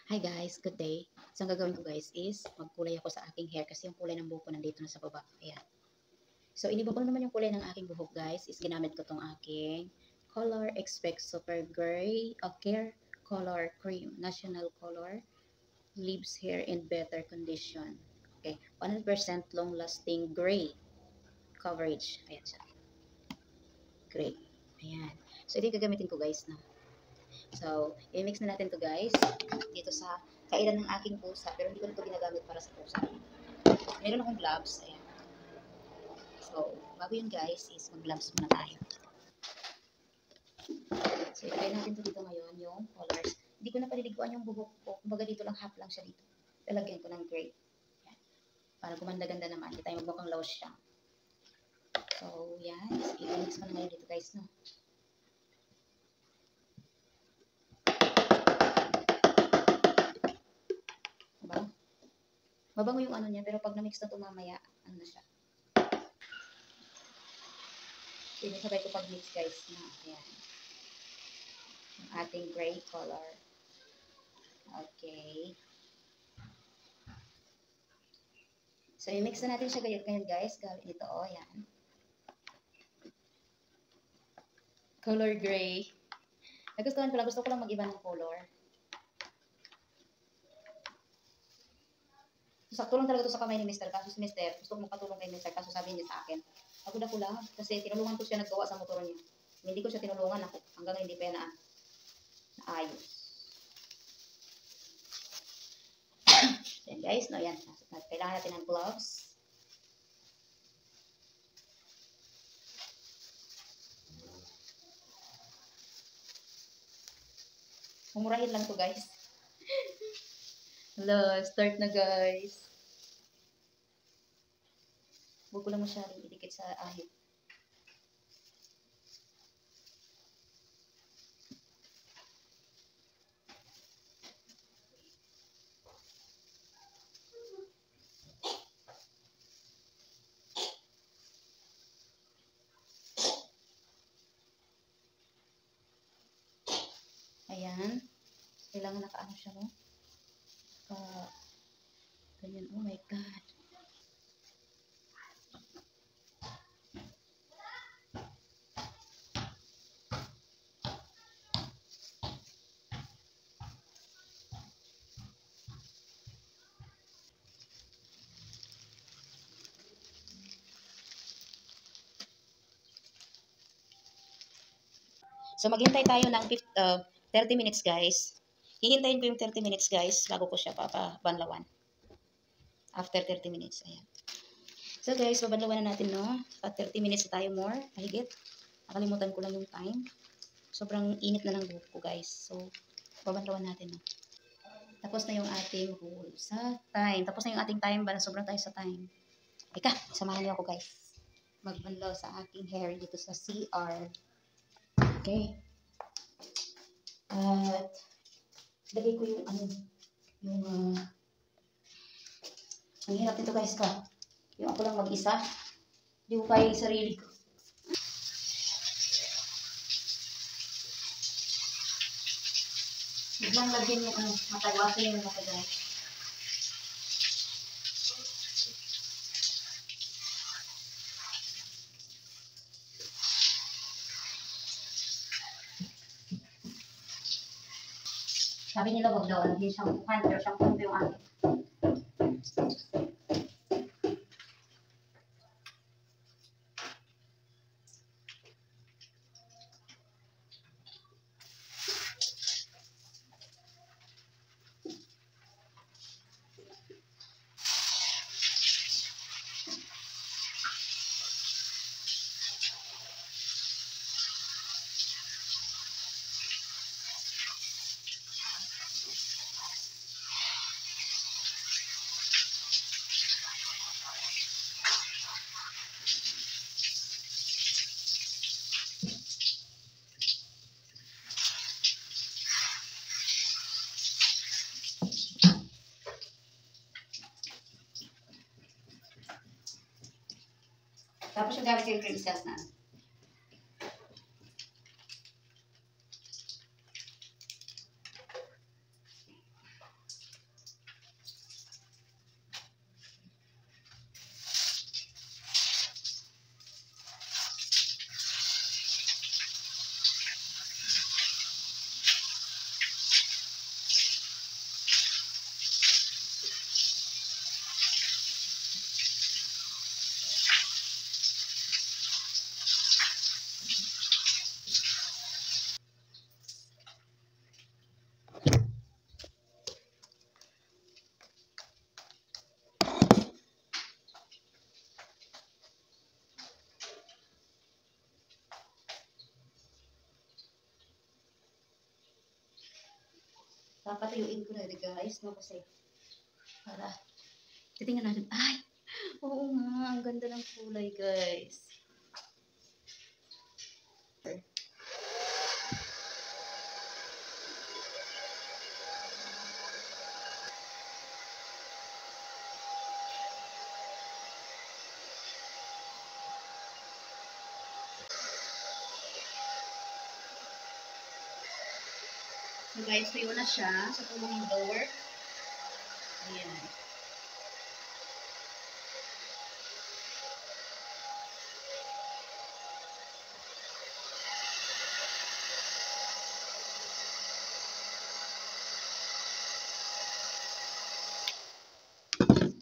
Hi guys, good day. So ang gagawin ko guys is magkulay ako sa aking hair kasi yung kulay ng buhok ko nandito na sa baba. Ayan. So iniba ko naman yung kulay ng aking buhok guys is ginamit ko tong aking Color Expect Super Gray Care Color Cream. National Color. Leaves hair in better condition. Okay. 100% long lasting gray coverage. Ayan siya. Gray. Ayan. So ito yung gagamitin ko guys na. So, i-mix na natin to guys dito sa kailan ng aking pusa. Pero hindi ko na ito ginagamit para sa pusa. Meron akong gloves. Ayan. So, bago yun guys is mag-gloves muna tayo. So, ilagay natin to dito ngayon yung colors. Hindi ko na paliliguan yung buhok ko. Kumbaga dito lang, half lang siya dito. Lalagyan ko ng gray. Ayan. Para gumanda-ganda naman. Hindi tayo magmukhang lotion. So, yan. I-mix ko na ngayon dito guys, no? Mabango yung ano niya, pero pag na-mix na ito mamaya, ano na siya. Sabay ko pag-mix guys na. Ayan. Yung ating gray color. Okay. So, i-mix na natin siya ngayon guys. Gawin ito, oh, ayan. Color gray. Nagustuhan ko lang. Gusto ko lang mag-iba ng color. Sakto lang talaga ito sa kamay ni Mr. Kaso si Mr. Gusto ko magpatulong kay Mr. Kaso sabi niya sa akin. Ako lang. Kasi tinulungan ko siya naggawa sa motor niya. Hindi ko siya tinulungan ako. Hanggang hindi pa yan naayos. Yan guys. No, yan. Kailangan natin ng gloves. Mumurahin lang to guys. Hello, start na guys. Huwag ko lang masyadong idikit sa ahit. Ayan. Kailangan nakaano siya, no? Ganyan. Oh my God. So, maghintay tayo ng 30 minutes, guys. Hihintayin ko yung 30 minutes, guys, bago ko siya papabanlawan. After 30 minutes, ayan. So, guys, babanlawan na natin, no? At 30 minutes na tayo more, mahigit. Nakalimutan ko lang yung time. Sobrang init na ng buhok ko, guys. So, babanlawan natin, no? Tapos na yung ating rule sa time. Tapos na yung ating time, ba na sobrang tayo sa time. Ika, samahan niyo ako, guys. Magbanlaw sa aking hair dito sa CR. Okay. At lagay ko yung ang hirap nito guys ka. Yung ako lang mag-isa. Hindi ko kaya yung sarili ko. Biglang lagyan yung matagawasin yung matagay. Sabi nila wag daw, hindi shampoohan, pero shampoo yung akin. Tapos yung gamit ko yung cream cells na. Papatuyuin ko na rin guys. No, kasi para titingnan natin. Ay! Oo nga. Ang ganda ng kulay guys. So guys, tuyo na siya sa tulong ng blower. Ayan.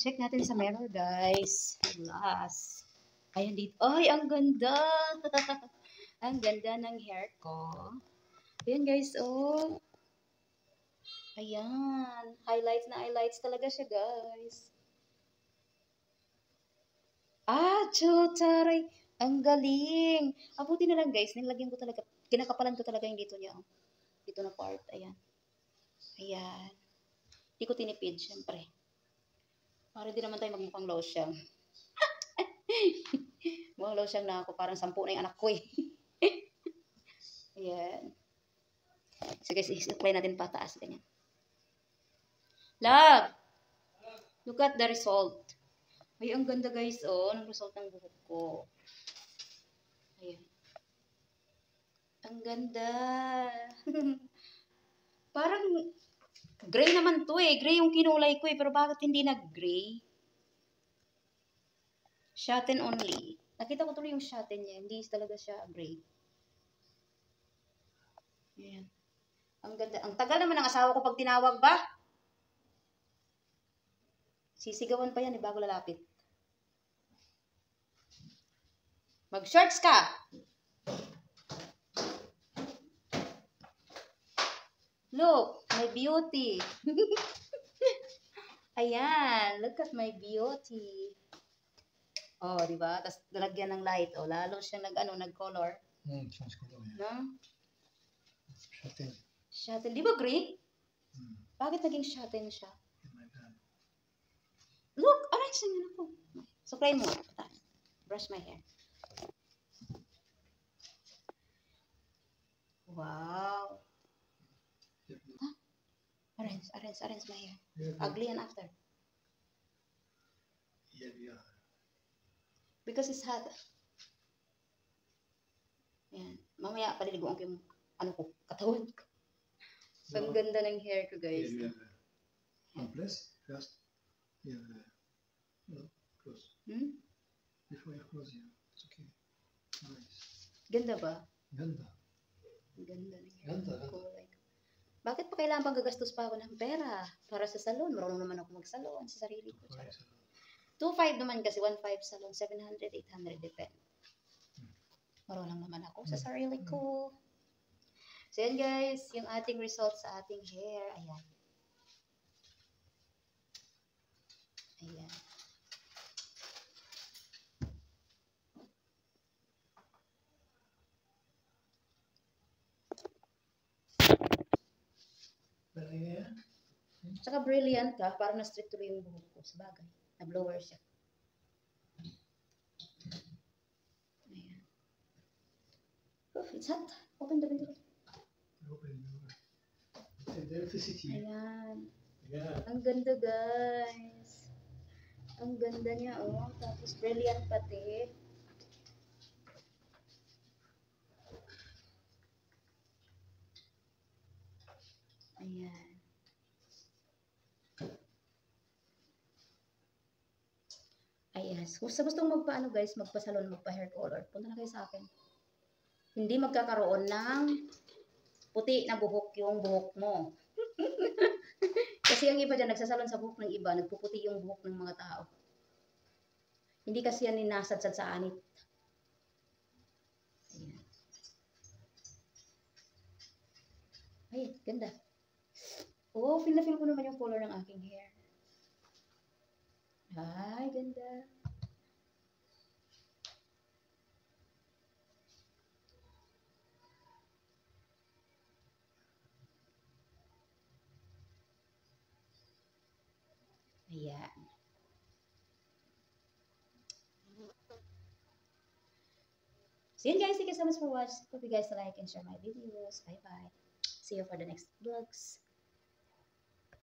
Check natin sa mirror guys. Last. Ayan dito. Ay, ang ganda! Ang ganda ng hair ko. Ayan guys, oh. Ayan. Highlights na highlights talaga siya, guys. Ah, chotaray. Ang galing. Abuti na lang, guys. Nilagyan ko talaga. Kinakapalan ko talaga yung dito niya. Oh. Dito na part. Ayan. Ayan. Hindi ko tinipid, syempre. Para di naman tayo magmukhang lotion. Mukhang lotion na ako. Parang 10 na yung anak ko eh. Ayan. So guys, i-apply natin pataas. Ganyan. Love! Look at the result. Ay, ang ganda guys, oh. Ang result ng buhok ko. Ayan. Ang ganda. Parang gray naman to eh. Gray yung kinulay ko eh. Pero bakit hindi nag-gray? Satin only. Nakita ko tuloy yung satin niya. Hindi talaga siya gray. Ayan. Ang ganda. Ang tagal naman ng asawa ko pag tinawag ba? Sisigawan pa yan eh bago lalapit. Mag-shorts ka! Look, my beauty. Ayan, look at my beauty. Oh, di ba? Tapos lalagyan ng light. Oh, lalo siyang nag-color. Change color. No? Satin. Satin. Di ba gray? Bakit naging satin siya? Look, arrange na ako. Suklayin mo. Brush my hair. Wow. Huh? Arrange my hair. Ugly and after. Yeah. Because it's hot. Ayan. Mamaya paliliguan ko yung katawan ko. Ang ganda ng hair ko, guys. One place, first. Yeah. No, close. Before you close here. It's okay. Nice. Ganda ba? Ganda. Ganda ng hair Ganda. ko. Bakit pa kailangan pang gagastos pa ako ng pera? Para sa salon. Marunong naman ako mag-salon sa sarili ko. 2.5 naman kasi, 1.5 salon, 700, 800, depende. Marunong naman ako sa sarili ko. So yan guys, yung ating results sa ating hair. Ayan. Ayan. Tsaka brilliant ka, parang na-straight tuloy yung buhok ko. Sa bagay, na-blower siya. Ayan. Oh, it's hot. Open the window. Ayan. Ang ganda guys. Ang ganda niya oh. Tapos brilliant pati. Ayan. Ayan. Kung sa gustong magpaano guys, magpa-salon, magpa-hair color, punta na kayo sa akin. Hindi magkakaroon ng puti na buhok yung buhok mo. Kasi yung iba dyan, nagsasalon sa buhok ng iba, nagpuputi yung buhok ng mga tao. Hindi kasi yan ninasadsad sa anit. Ayan. Ay, ganda. Oh, feel na feel ko naman yung color ng aking hair. Ay, ganda. Ayan. So yun guys, thank you so much for watching. Hope you guys like and share my videos. Bye bye. See you for the next vlogs.